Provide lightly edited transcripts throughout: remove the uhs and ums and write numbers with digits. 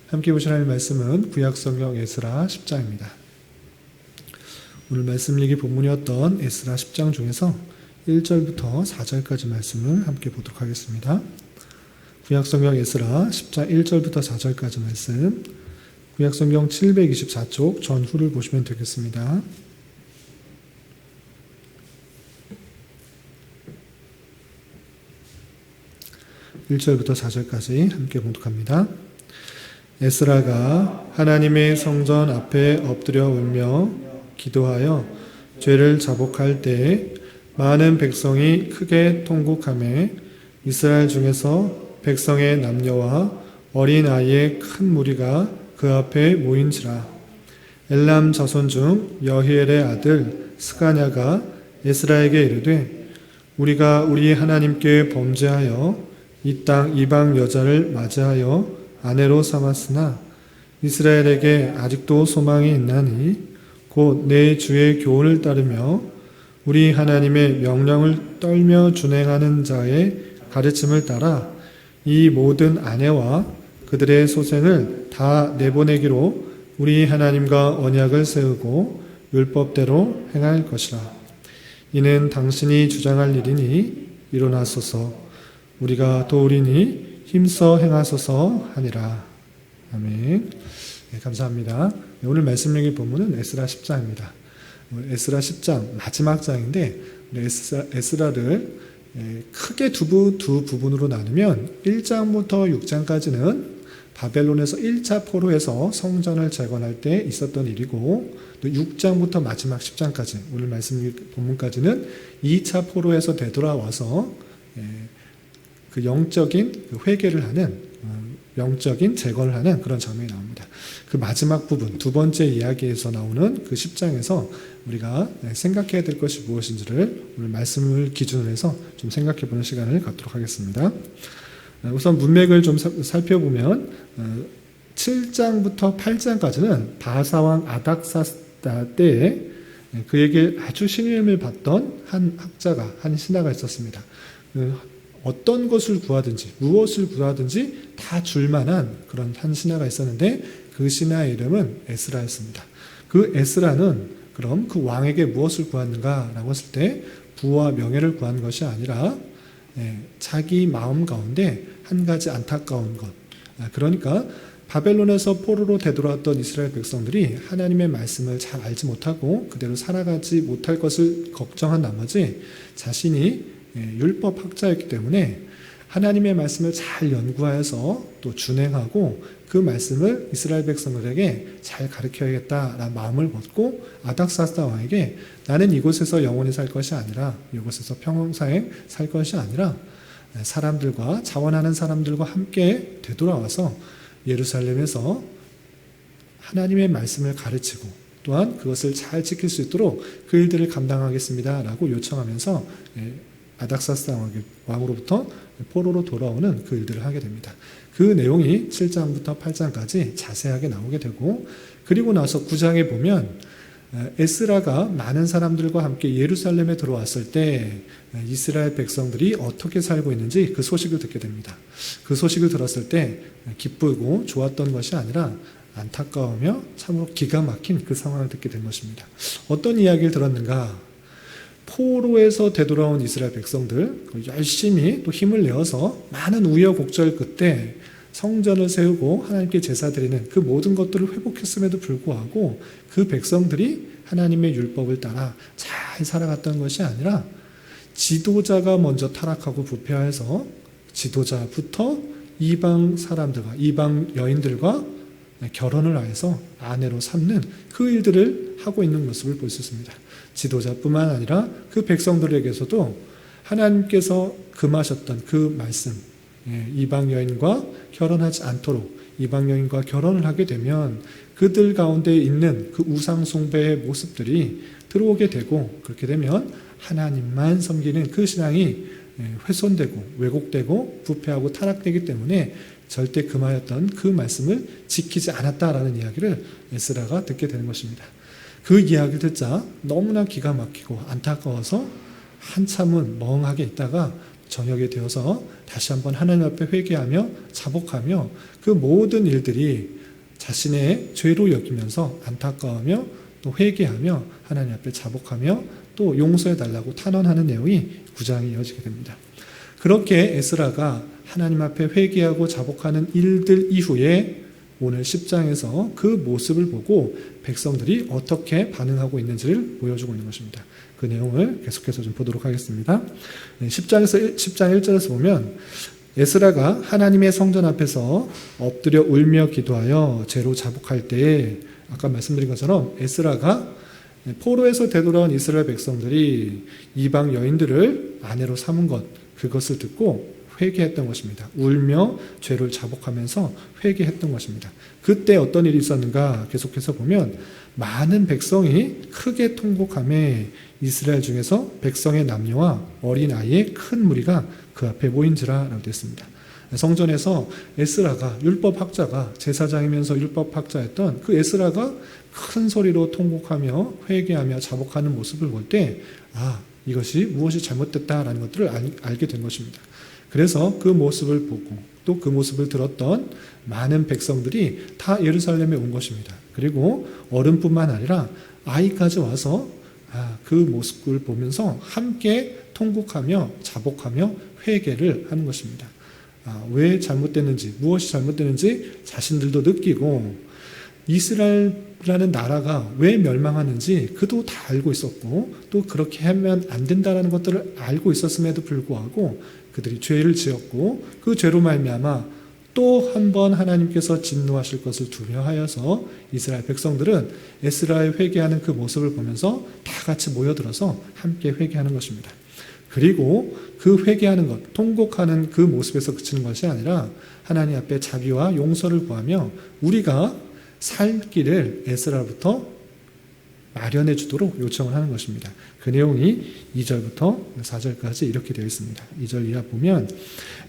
함께 보실 하나님의 말씀은 구약성경 에스라 10장입니다. 오늘 말씀 읽기 본문이었던 에스라 10장 중에서 1절부터 4절까지 말씀을 함께 보도록 하겠습니다. 구약성경 에스라 10장 1절부터 4절까지 말씀, 구약성경 724쪽 전후를 보시면 되겠습니다. 1절부터 4절까지 함께 봉독합니다. 에스라가 하나님의 성전 앞에 엎드려 울며 기도하여 죄를 자복할 때에 많은 백성이 크게 통곡하며 이스라엘 중에서 백성의 남녀와 어린 아이의 큰 무리가 그 앞에 모인지라. 엘람 자손 중 여히엘의 아들 스가냐가 에스라에게 이르되 우리가 우리 하나님께 범죄하여 이 땅 이방 여자를 맞이하여 아내로 삼았으나 이스라엘에게 아직도 소망이 있나니 곧 내 주의 교훈을 따르며 우리 하나님의 명령을 떨며 준행하는 자의 가르침을 따라 이 모든 아내와 그들의 소생을 다 내보내기로 우리 하나님과 언약을 세우고 율법대로 행할 것이라. 이는 당신이 주장할 일이니 일어나소서 우리가 도우리니 힘써 행하소서 하니라. 아멘. 네, 감사합니다. 오늘 말씀 읽기 본문은 에스라 10장입니다. 에스라 10장 마지막 장인데 에스라를 크게 두 부분으로 나누면 1장부터 6장까지는 바벨론에서 1차 포로에서 성전을 재건할 때 있었던 일이고, 또 6장부터 마지막 10장까지 오늘 말씀 본문까지는 2차 포로에서 되돌아와서 그 영적인 회개를 하는, 영적인 재건을 하는 그런 장면이 나옵니다. 그 마지막 부분, 두 번째 이야기에서 나오는 그 10장에서 우리가 생각해야 될 것이 무엇인지를 오늘 말씀을 기준으로 해서 좀 생각해 보는 시간을 갖도록 하겠습니다. 우선 문맥을 좀 살펴보면 7장부터 8장까지는 바사왕 아닥사스다 때에 그에게 아주 신임을 받던 한 학자가, 한 신하가 있었습니다. 어떤 것을 구하든지 무엇을 구하든지 다 줄만한 그런 한 신하가 있었는데 그 신하의 이름은 에스라였습니다. 그 에스라는 그럼 그 왕에게 무엇을 구했는가라고 했을 때 부와 명예를 구한 것이 아니라 자기 마음 가운데 한 가지 안타까운 것, 그러니까 바벨론에서 포로로 되돌아왔던 이스라엘 백성들이 하나님의 말씀을 잘 알지 못하고 그대로 살아가지 못할 것을 걱정한 나머지 자신이 율법 학자였기 때문에 하나님의 말씀을 잘 연구하여서 또 준행하고 그 말씀을 이스라엘 백성들에게 잘 가르쳐야겠다라는 마음을 먹고 아닥사스다 왕에게 나는 이곳에서 영원히 살 것이 아니라 이곳에서 평생에 살 것이 아니라 사람들과 자원하는 사람들과 함께 되돌아와서 예루살렘에서 하나님의 말씀을 가르치고 또한 그것을 잘 지킬 수 있도록 그 일들을 감당하겠습니다 라고 요청하면서 아닥사스다 왕으로부터 포로로 돌아오는 그 일들을 하게 됩니다. 그 내용이 7장부터 8장까지 자세하게 나오게 되고, 그리고 나서 9장에 보면 에스라가 많은 사람들과 함께 예루살렘에 들어왔을 때 이스라엘 백성들이 어떻게 살고 있는지 그 소식을 듣게 됩니다. 그 소식을 들었을 때 기쁘고 좋았던 것이 아니라 안타까우며 참으로 기가 막힌 그 상황을 듣게 된 것입니다. 어떤 이야기를 들었는가? 포로에서 되돌아온 이스라엘 백성들 열심히 또 힘을 내어서 많은 우여곡절 끝에 성전을 세우고 하나님께 제사 드리는 그 모든 것들을 회복했음에도 불구하고 그 백성들이 하나님의 율법을 따라 잘 살아갔던 것이 아니라 지도자가 먼저 타락하고 부패해서 지도자부터 이방 사람들과 이방 여인들과 결혼을 하여서 아내로 삼는 그 일들을 하고 있는 모습을 볼 수 있습니다. 지도자뿐만 아니라 그 백성들에게서도 하나님께서 금하셨던 그 말씀, 이방 여인과 결혼하지 않도록, 이방 여인과 결혼을 하게 되면 그들 가운데 있는 그 우상 숭배의 모습들이 들어오게 되고, 그렇게 되면 하나님만 섬기는 그 신앙이 훼손되고 왜곡되고 부패하고 타락되기 때문에 절대 금하였던 그 말씀을 지키지 않았다라는 이야기를 에스라가 듣게 되는 것입니다. 그 이야기를 듣자 너무나 기가 막히고 안타까워서 한참은 멍하게 있다가 저녁이 되어서 다시 한번 하나님 앞에 회개하며 자복하며 그 모든 일들이 자신의 죄로 여기면서 안타까워하며 또 회개하며 하나님 앞에 자복하며 또 용서해달라고 탄원하는 내용이 9장이 이어지게 됩니다. 그렇게 에스라가 하나님 앞에 회개하고 자복하는 일들 이후에 오늘 10장에서 그 모습을 보고 백성들이 어떻게 반응하고 있는지를 보여주고 있는 것입니다. 그 내용을 계속해서 좀 보도록 하겠습니다. 10장 1절에서 보면 에스라가 하나님의 성전 앞에서 엎드려 울며 기도하여 죄로 자복할 때에 아까 말씀드린 것처럼 에스라가 포로에서 되돌아온 이스라엘 백성들이 이방 여인들을 아내로 삼은 것, 그것을 듣고 회개했던 것입니다. 울며 죄를 자복하면서 회개했던 것입니다. 그때 어떤 일이 있었는가 계속해서 보면 많은 백성이 크게 통곡하며 이스라엘 중에서 백성의 남녀와 어린아이의 큰 무리가 그 앞에 모인지라 라고 되어 있습니다. 성전에서 에스라가 율법학자가 제사장이면서 율법학자였던 그 에스라가 큰 소리로 통곡하며 회개하며 자복하는 모습을 볼 때 이것이 무엇이 잘못됐다라는 것들을 알게 된 것입니다. 그래서 그 모습을 보고 또 그 모습을 들었던 많은 백성들이 다 예루살렘에 온 것입니다. 그리고 어른뿐만 아니라 아이까지 와서 그 모습을 보면서 함께 통곡하며 자복하며 회개를 하는 것입니다. 왜 잘못됐는지, 무엇이 잘못됐는지 자신들도 느끼고 이스라엘이라는 나라가 왜 멸망하는지 그도 다 알고 있었고 또 그렇게 하면 안 된다는 것들을 알고 있었음에도 불구하고 그들이 죄를 지었고 그 죄로 말미암아 또 한 번 하나님께서 진노하실 것을 두려워하여서 이스라엘 백성들은 에스라의 회개하는 그 모습을 보면서 다 같이 모여들어서 함께 회개하는 것입니다. 그리고 그 회개하는 것, 통곡하는 그 모습에서 그치는 것이 아니라 하나님 앞에 자비와 용서를 구하며 우리가 살 길을 에스라부터 마련해 주도록 요청을 하는 것입니다. 그 내용이 2절부터 4절까지 이렇게 되어 있습니다. 2절 이하 보면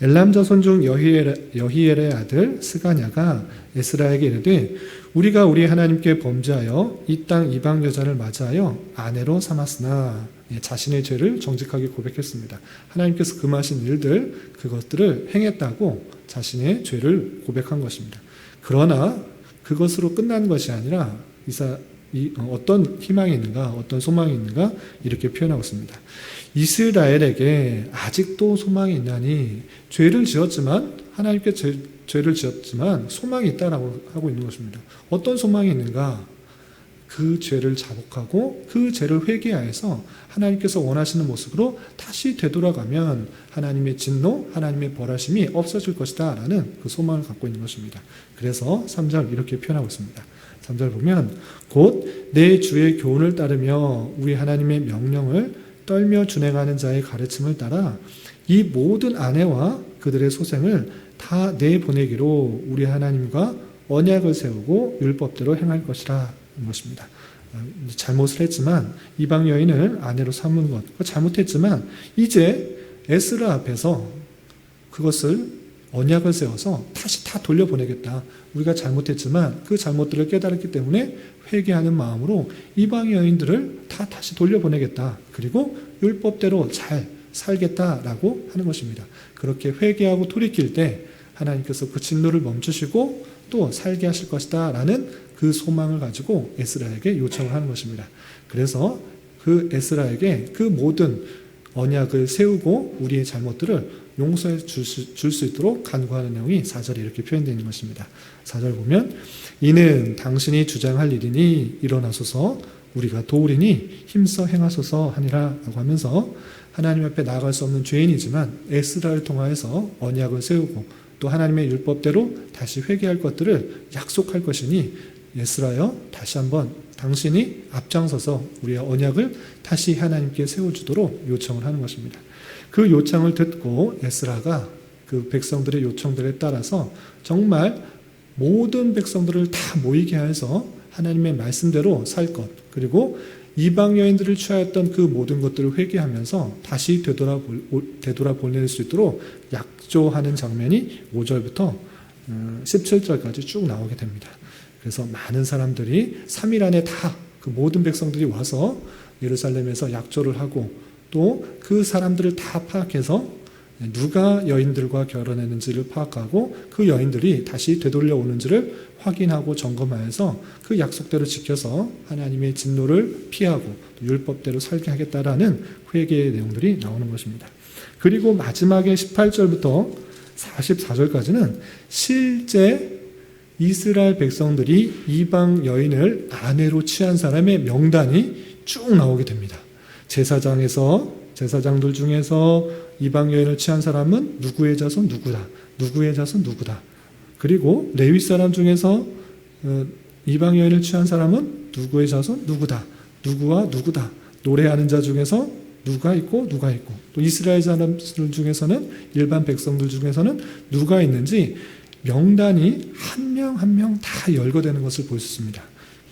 엘람 자손 중 여히엘의 아들 스가냐가 에스라에게 이르되 우리가 우리 하나님께 범죄하여 이 땅 이방 여자를 맞이하여 아내로 삼았으나 자신의 죄를 정직하게 고백했습니다. 하나님께서 금하신 일들 그것들을 행했다고 자신의 죄를 고백한 것입니다. 그러나 그것으로 끝난 것이 아니라 어떤 희망이 있는가, 어떤 소망이 있는가 이렇게 표현하고 있습니다. 이스라엘에게 아직도 소망이 있나니 죄를 지었지만 하나님께 죄를 지었지만 소망이 있다라고 하고 있는 것입니다. 어떤 소망이 있는가? 그 죄를 자복하고 그 죄를 회개하여서 하나님께서 원하시는 모습으로 다시 되돌아가면 하나님의 진노, 하나님의 벌하심이 없어질 것이다 라는 그 소망을 갖고 있는 것입니다. 그래서 3절 이렇게 표현하고 있습니다. 3절 보면 곧 내 주의 교훈을 따르며 우리 하나님의 명령을 떨며 준행하는 자의 가르침을 따라 이 모든 아내와 그들의 소생을 다 내보내기로 우리 하나님과 언약을 세우고 율법대로 행할 것이라 는 것입니다. 잘못을 했지만 이방 여인을 아내로 삼은 것 잘못했지만 이제 에스라 앞에서 그것을 언약을 세워서 다시 다 돌려보내겠다. 우리가 잘못했지만 그 잘못들을 깨달았기 때문에 회개하는 마음으로 이방 여인들을 다 다시 돌려보내겠다. 그리고 율법대로 잘 살겠다라고 하는 것입니다. 그렇게 회개하고 돌이킬 때 하나님께서 그 진노를 멈추시고 또 살게 하실 것이다 라는 그 소망을 가지고 에스라에게 요청을 하는 것입니다. 그래서 그 에스라에게 그 모든 언약을 세우고 우리의 잘못들을 용서해 줄 수 있도록 간구하는 내용이 4절에 이렇게 표현되어 있는 것입니다. 4절 보면 이는 당신이 주장할 일이니 일어나소서 우리가 도우리니 힘써 행하소서 하니라 라고 하면서 하나님 앞에 나아갈 수 없는 죄인이지만 에스라를 통하여서 언약을 세우고 또 하나님의 율법대로 다시 회개할 것들을 약속할 것이니 에스라여 다시 한번 당신이 앞장서서 우리의 언약을 다시 하나님께 세워주도록 요청을 하는 것입니다. 그 요청을 듣고 에스라가 그 백성들의 요청들에 따라서 정말 모든 백성들을 다 모이게 해서 하나님의 말씀대로 살 것, 그리고 이방 여인들을 취하였던 그 모든 것들을 회개하면서 다시 되돌아보낼 수 있도록 약조하는 장면이 5절부터 17절까지 쭉 나오게 됩니다. 그래서 많은 사람들이 3일 안에 다 그 모든 백성들이 와서 예루살렘에서 약조를 하고 또 그 사람들을 다 파악해서 누가 여인들과 결혼했는지를 파악하고 그 여인들이 다시 되돌려 오는지를 확인하고 점검하여서 그 약속대로 지켜서 하나님의 진노를 피하고 율법대로 살게 하겠다라는 회개의 내용들이 나오는 것입니다. 그리고 마지막에 18절부터 44절까지는 실제 이스라엘 백성들이 이방 여인을 아내로 취한 사람의 명단이 쭉 나오게 됩니다. 제사장들 중에서 이방 여인을 취한 사람은 누구의 자손 누구다. 누구의 자손 누구다. 그리고 레위 사람 중에서 이방 여인을 취한 사람은 누구의 자손 누구다. 누구와 누구다. 노래하는 자 중에서 누가 있고 누가 있고 또 이스라엘 사람들 중에서는 일반 백성들 중에서는 누가 있는지 명단이 한 명 한 명 다 열거되는 것을 볼 수 있습니다.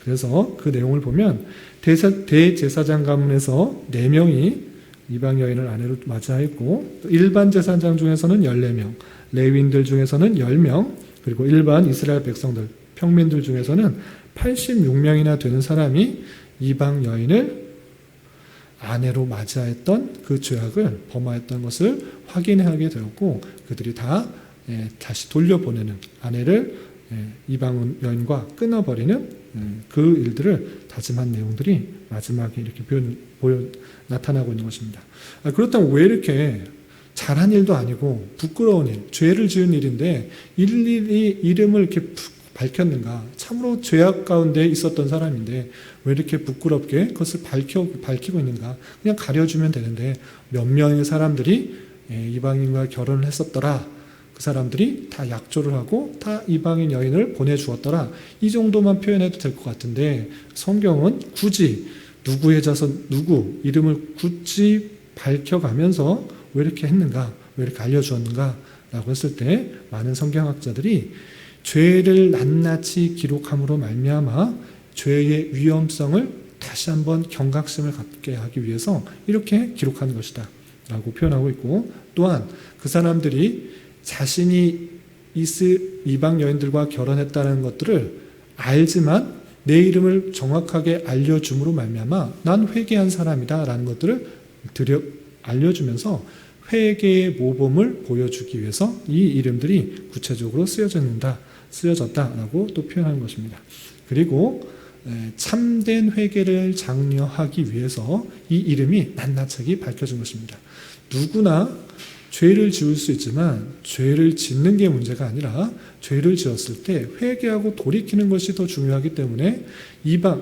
그래서 그 내용을 보면 대제사장 가문에서 4명이 이방 여인을 아내로 맞이하였고 일반 제사장 중에서는 14명, 레위인들 중에서는 10명, 그리고 일반 이스라엘 백성들, 평민들 중에서는 86명이나 되는 사람이 이방 여인을 아내로 맞이하였던 그 죄악을 범하였던 것을 확인하게 되었고 그들이 다 다시 돌려보내는 아내를 이방 여인과 끊어버리는 그 일들을 다짐한 내용들이 마지막에 이렇게 나타나고 있는 것입니다. 그렇다면 왜 이렇게 잘한 일도 아니고 부끄러운 일, 죄를 지은 일인데 일일이 이름을 이렇게 밝혔는가? 참으로 죄악 가운데 있었던 사람인데 왜 이렇게 부끄럽게 그것을 밝히고 있는가? 그냥 가려주면 되는데 몇 명의 사람들이 이방인과 결혼을 했었더라. 그 사람들이 다 약조를 하고 다 이방인 여인을 보내주었더라. 이 정도만 표현해도 될 것 같은데 성경은 굳이 누구의 자손 누구 이름을 굳이 밝혀가면서 왜 이렇게 했는가? 왜 이렇게 알려주었는가? 라고 했을 때 많은 성경학자들이 죄를 낱낱이 기록함으로 말미암아 죄의 위험성을 다시 한번 경각심을 갖게 하기 위해서 이렇게 기록하는 것이다 라고 표현하고 있고 또한 그 사람들이 자신이 이방 여인들과 결혼했다는 것들을 알지만 내 이름을 정확하게 알려줌으로 말미암아 난 회개한 사람이다 라는 것들을 알려주면서 회개의 모범을 보여주기 위해서 이 이름들이 구체적으로 쓰여졌다라고 또 표현하는 것입니다. 그리고 참된 회개를 장려하기 위해서 이 이름이 낱낱하게 밝혀진 것입니다. 누구나 죄를 지을 수 있지만 죄를 짓는 게 문제가 아니라 죄를 지었을 때 회개하고 돌이키는 것이 더 중요하기 때문에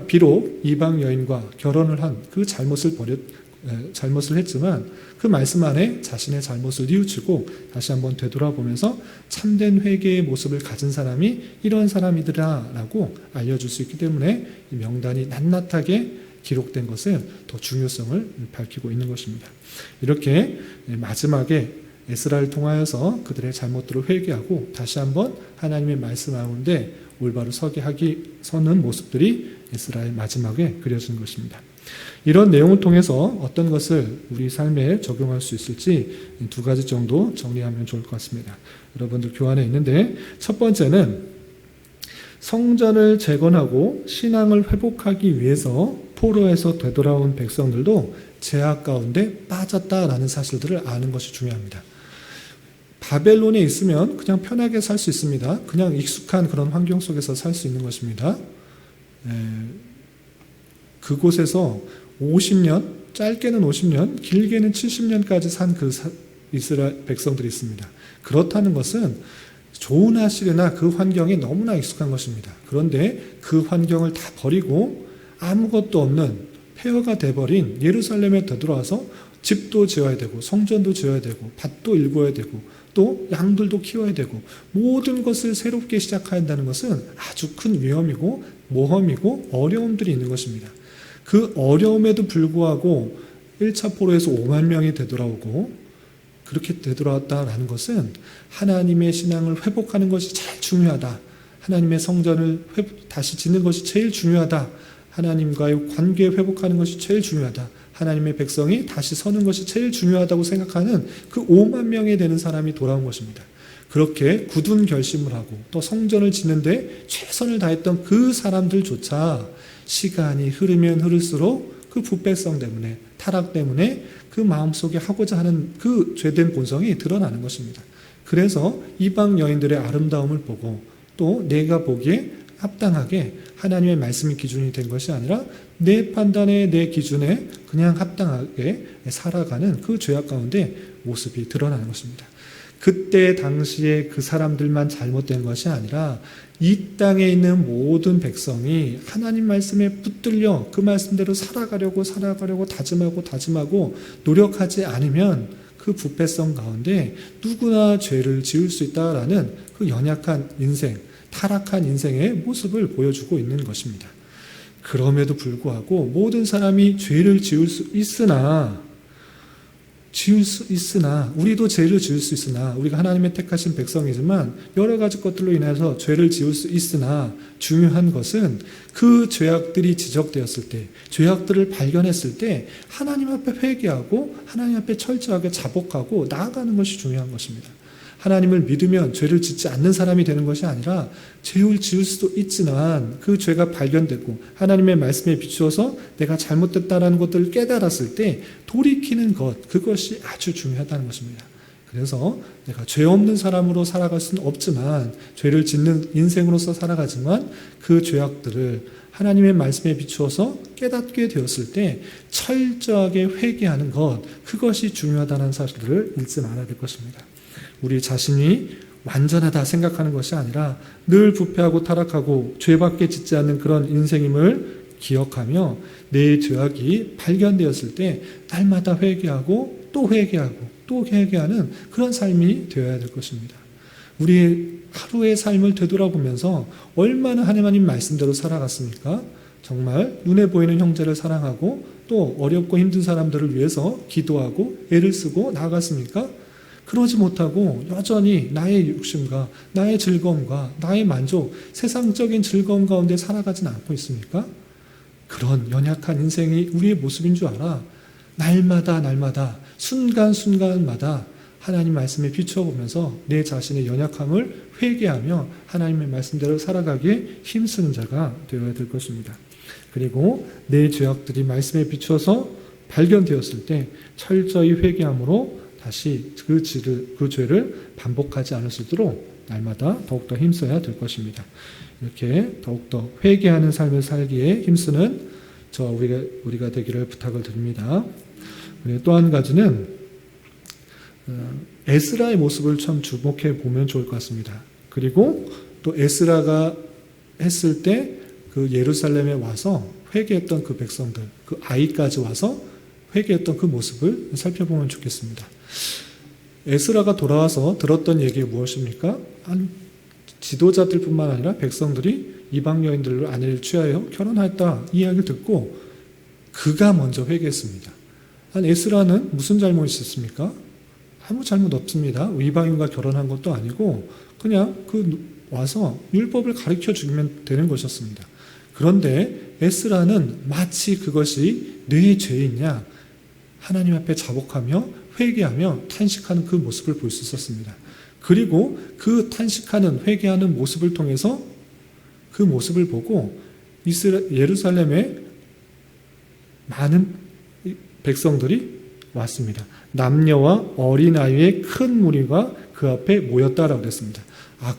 비록 이방 여인과 결혼을 한 그 잘못을 했지만 그 말씀 안에 자신의 잘못을 뉘우치고 다시 한번 되돌아보면서 참된 회개의 모습을 가진 사람이 이런 사람이더라 라고 알려줄 수 있기 때문에 이 명단이 낱낱하게 기록된 것은 더 중요성을 밝히고 있는 것입니다. 이렇게 마지막에 에스라를 통하여서 그들의 잘못들을 회개하고 다시 한번 하나님의 말씀 가운데 올바로 서는 모습들이 에스라의 마지막에 그려진 것입니다. 이런 내용을 통해서 어떤 것을 우리 삶에 적용할 수 있을지 2가지 정도 정리하면 좋을 것 같습니다. 여러분들 교환에 있는데 첫 번째는 성전을 재건하고 신앙을 회복하기 위해서 포로에서 되돌아온 백성들도 죄악 가운데 빠졌다라는 사실들을 아는 것이 중요합니다. 바벨론에 있으면 그냥 편하게 살 수 있습니다. 그냥 익숙한 그런 환경 속에서 살 수 있는 것입니다. 그곳에서 50년, 짧게는 50년, 길게는 70년까지 산 그 이스라엘 백성들이 있습니다. 그렇다는 것은 좋으나 싫으나 그 환경에 너무나 익숙한 것입니다. 그런데 그 환경을 다 버리고 아무것도 없는 폐허가 돼버린 예루살렘에 되돌아와서 집도 지어야 되고 성전도 지어야 되고 밭도 일궈야 되고 또 양들도 키워야 되고 모든 것을 새롭게 시작해야 한다는 것은 아주 큰 위험이고 모험이고 어려움들이 있는 것입니다. 그 어려움에도 불구하고 1차 포로에서 5만 명이 되돌아오고 그렇게 되돌아왔다라는 것은 하나님의 신앙을 회복하는 것이 제일 중요하다. 하나님의 성전을 다시 짓는 것이 제일 중요하다. 하나님과의 관계 회복하는 것이 제일 중요하다. 하나님의 백성이 다시 서는 것이 제일 중요하다고 생각하는 그 5만 명이 되는 사람이 돌아온 것입니다. 그렇게 굳은 결심을 하고 또 성전을 짓는데 최선을 다했던 그 사람들조차 시간이 흐르면 흐를수록 그 부패성 때문에, 타락 때문에 그 마음속에 하고자 하는 그 죄된 본성이 드러나는 것입니다. 그래서 이방 여인들의 아름다움을 보고 또 내가 보기에 합당하게 하나님의 말씀이 기준이 된 것이 아니라 내 판단에, 내 기준에 그냥 합당하게 살아가는 그 죄악 가운데 모습이 드러나는 것입니다. 그때 당시에 그 사람들만 잘못된 것이 아니라 이 땅에 있는 모든 백성이 하나님 말씀에 붙들려 그 말씀대로 살아가려고 다짐하고 노력하지 않으면 그 부패성 가운데 누구나 죄를 지을 수 있다라는 그 연약한 인생, 타락한 인생의 모습을 보여주고 있는 것입니다. 그럼에도 불구하고 모든 사람이 죄를 지을 수 있으나 우리도 죄를 지을 수 있으나 우리가 하나님의 택하신 백성이지만 여러 가지 것들로 인해서 죄를 지을 수 있으나 중요한 것은 그 죄악들이 지적되었을 때, 죄악들을 발견했을 때 하나님 앞에 회개하고 하나님 앞에 철저하게 자복하고 나아가는 것이 중요한 것입니다. 하나님을 믿으면 죄를 짓지 않는 사람이 되는 것이 아니라 죄를 지을 수도 있지만 그 죄가 발견되고 하나님의 말씀에 비추어서 내가 잘못됐다는 것들을 깨달았을 때 돌이키는 것, 그것이 아주 중요하다는 것입니다. 그래서 내가 죄 없는 사람으로 살아갈 수는 없지만 죄를 짓는 인생으로서 살아가지만 그 죄악들을 하나님의 말씀에 비추어서 깨닫게 되었을 때 철저하게 회개하는 것, 그것이 중요하다는 사실을 잊지 말아야 될 것입니다. 우리 자신이 완전하다 생각하는 것이 아니라 늘 부패하고 타락하고 죄밖에 짓지 않는 그런 인생임을 기억하며 내 죄악이 발견되었을 때 날마다 회개하고 또 회개하는 그런 삶이 되어야 될 것입니다. 우리 하루의 삶을 되돌아보면서 얼마나 하나님 말씀대로 살아갔습니까? 정말 눈에 보이는 형제를 사랑하고 또 어렵고 힘든 사람들을 위해서 기도하고 애를 쓰고 나아갔습니까? 그러지 못하고 여전히 나의 욕심과 나의 즐거움과 나의 만족, 세상적인 즐거움 가운데 살아가진 않고 있습니까? 그런 연약한 인생이 우리의 모습인 줄 알아. 날마다 순간순간마다 하나님 말씀에 비춰보면서 내 자신의 연약함을 회개하며 하나님의 말씀대로 살아가기에 힘쓰는 자가 되어야 될 것입니다. 그리고 내 죄악들이 말씀에 비추어서 발견되었을 때 철저히 회개함으로 다시 그 죄를 반복하지 않을 수 있도록 날마다 더욱더 힘써야 될 것입니다. 이렇게 더욱더 회개하는 삶을 살기에 힘쓰는 우리가 되기를 부탁을 드립니다. 또 한 가지는 에스라의 모습을 참 주목해 보면 좋을 것 같습니다. 그리고 또 에스라가 했을 때 그 예루살렘에 와서 회개했던 그 백성들, 그 아이까지 와서 회개했던 그 모습을 살펴보면 좋겠습니다. 에스라가 돌아와서 들었던 얘기가 무엇입니까? 지도자들뿐만 아니라 백성들이 이방 여인들로 아내를 취하여 결혼하였다 이 이야기를 듣고 그가 먼저 회개했습니다. 에스라는 무슨 잘못이 있었습니까? 아무 잘못 없습니다. 이방인과 결혼한 것도 아니고 그냥 와서 율법을 가르쳐 주면 되는 것이었습니다. 그런데 에스라는 마치 그것이 내 죄이냐 하나님 앞에 자복하며 회개하며 탄식하는 그 모습을 볼 수 있었습니다. 그리고 그 탄식하는 회개하는 모습을 통해서 그 모습을 보고 예루살렘에 많은 백성들이 왔습니다. 남녀와 어린아이의 큰 무리가 그 앞에 모였다라고 그랬습니다.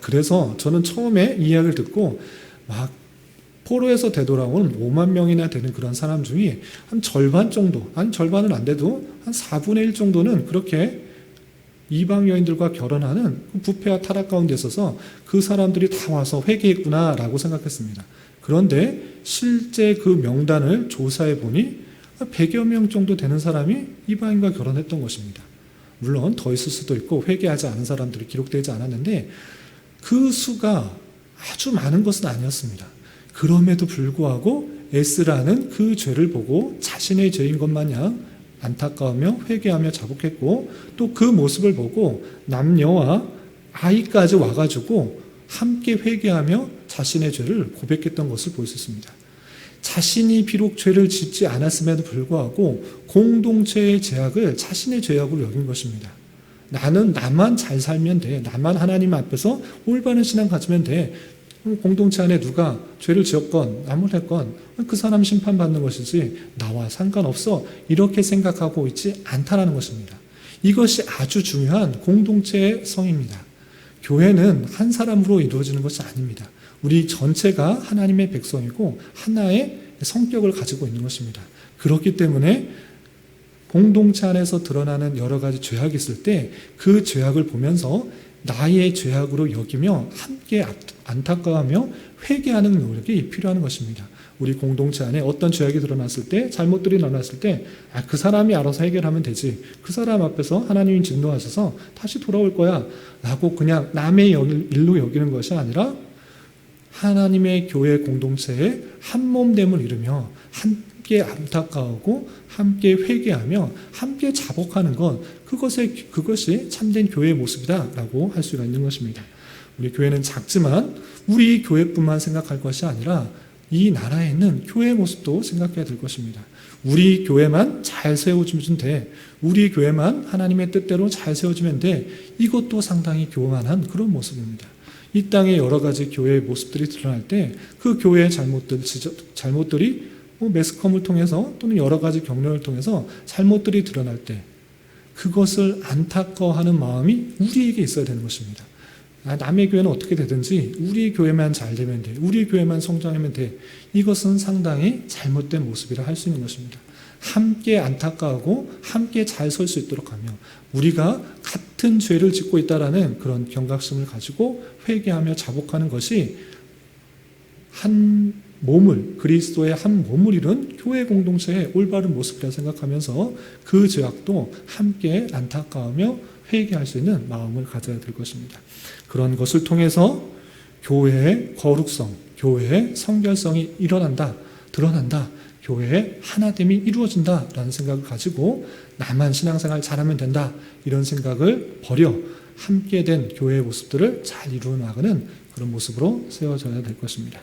그래서 저는 처음에 이 이야기를 듣고 포로에서 되돌아온 5만 명이나 되는 그런 사람 중에 한 절반 정도, 절반은 안 돼도 한 4분의 1 정도는 그렇게 이방 여인들과 결혼하는 부패와 타락 가운데 있어서 그 사람들이 다 와서 회개했구나라고 생각했습니다. 그런데 실제 그 명단을 조사해 보니 100여 명 정도 되는 사람이 이방인과 결혼했던 것입니다. 물론 더 있을 수도 있고 회개하지 않은 사람들이 기록되지 않았는데 그 수가 아주 많은 것은 아니었습니다. 그럼에도 불구하고 에스라는 그 죄를 보고 자신의 죄인 것 마냥 안타까우며 회개하며 자복했고 또 그 모습을 보고 남녀와 아이까지 와가지고 함께 회개하며 자신의 죄를 고백했던 것을 볼 수 있습니다. 자신이 비록 죄를 짓지 않았음에도 불구하고 공동체의 죄악을 자신의 죄악으로 여긴 것입니다. 나만 잘 살면 돼. 나만 하나님 앞에서 올바른 신앙 가지면 돼. 공동체 안에 누가 죄를 지었건 나무랬건 그 사람 심판받는 것이지 나와 상관없어 이렇게 생각하고 있지 않다라는 것입니다. 이것이 아주 중요한 공동체의 성입니다. 교회는 한 사람으로 이루어지는 것이 아닙니다. 우리 전체가 하나님의 백성이고 하나의 성격을 가지고 있는 것입니다. 그렇기 때문에 공동체 안에서 드러나는 여러 가지 죄악이 있을 때 그 죄악을 보면서 나의 죄악으로 여기며 함께 안타까워하며 회개하는 노력이 필요한 것입니다. 우리 공동체 안에 어떤 죄악이 드러났을 때, 잘못들이 일어났을 때, 그 사람이 알아서 해결하면 되지. 그 사람 앞에서 하나님이 진노하셔서 다시 돌아올 거야. 라고 그냥 남의 일로 여기는 것이 아니라 하나님의 교회 공동체의 한몸됨을 이루며 함께 안타까워하고 함께 회개하며 함께 자복하는 것, 그것이 참된 교회의 모습이다라고 할 수가 있는 것입니다. 우리 교회는 작지만 우리 교회뿐만 생각할 것이 아니라 이 나라에 있는 교회의 모습도 생각해야 될 것입니다. 우리 교회만 잘 세워주면 돼. 우리 교회만 하나님의 뜻대로 잘 세워주면 돼. 이것도 상당히 교만한 그런 모습입니다. 이 땅에 여러 가지 교회의 모습들이 드러날 때 그 교회의 잘못들이 매스컴을 통해서 또는 여러 가지 경륜을 통해서 잘못들이 드러날 때 그것을 안타까워하는 마음이 우리에게 있어야 되는 것입니다. 남의 교회는 어떻게 되든지 우리 교회만 잘 되면 돼. 우리 교회만 성장하면 돼. 이것은 상당히 잘못된 모습이라 할 수 있는 것입니다. 함께 안타까워하고 함께 잘 설 수 있도록 하며 우리가 같은 죄를 짓고 있다라는 그런 경각심을 가지고 회개하며 자복하는 것이 한 몸을, 그리스도의 한 몸을 이룬 교회 공동체의 올바른 모습이라 생각하면서 그 죄악도 함께 안타까워하며 회개할 수 있는 마음을 가져야 될 것입니다. 그런 것을 통해서 교회의 거룩성, 교회의 성결성이 드러난다. 교회의 하나됨이 이루어진다라는 생각을 가지고 나만 신앙생활 잘하면 된다. 이런 생각을 버려 함께 된 교회의 모습들을 잘 이루어 나가는 그런 모습으로 세워져야 될 것입니다.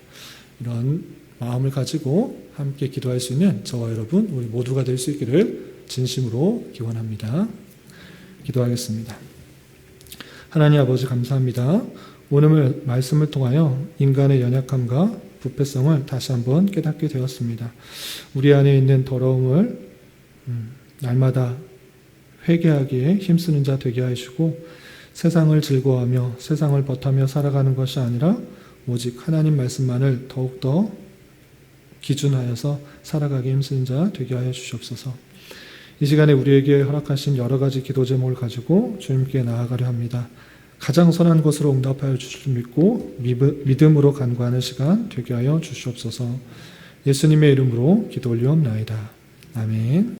이런 마음을 가지고 함께 기도할 수 있는 저와 여러분, 우리 모두가 될 수 있기를 진심으로 기원합니다. 기도하겠습니다. 하나님 아버지 감사합니다. 오늘 말씀을 통하여 인간의 연약함과 부패성을 다시 한번 깨닫게 되었습니다. 우리 안에 있는 더러움을 날마다 회개하기에 힘쓰는 자 되게 하시고 세상을 즐거워하며 세상을 버타며 살아가는 것이 아니라 오직 하나님 말씀만을 더욱더 기준하여서 살아가기 힘쓰는 자 되게 하여 주시옵소서. 이 시간에 우리에게 허락하신 여러 가지 기도 제목을 가지고 주님께 나아가려 합니다. 가장 선한 것으로 응답하여 주실 줄 믿고 믿음으로 간구하는 시간 되게 하여 주시옵소서. 예수님의 이름으로 기도 올리옵나이다. 아멘.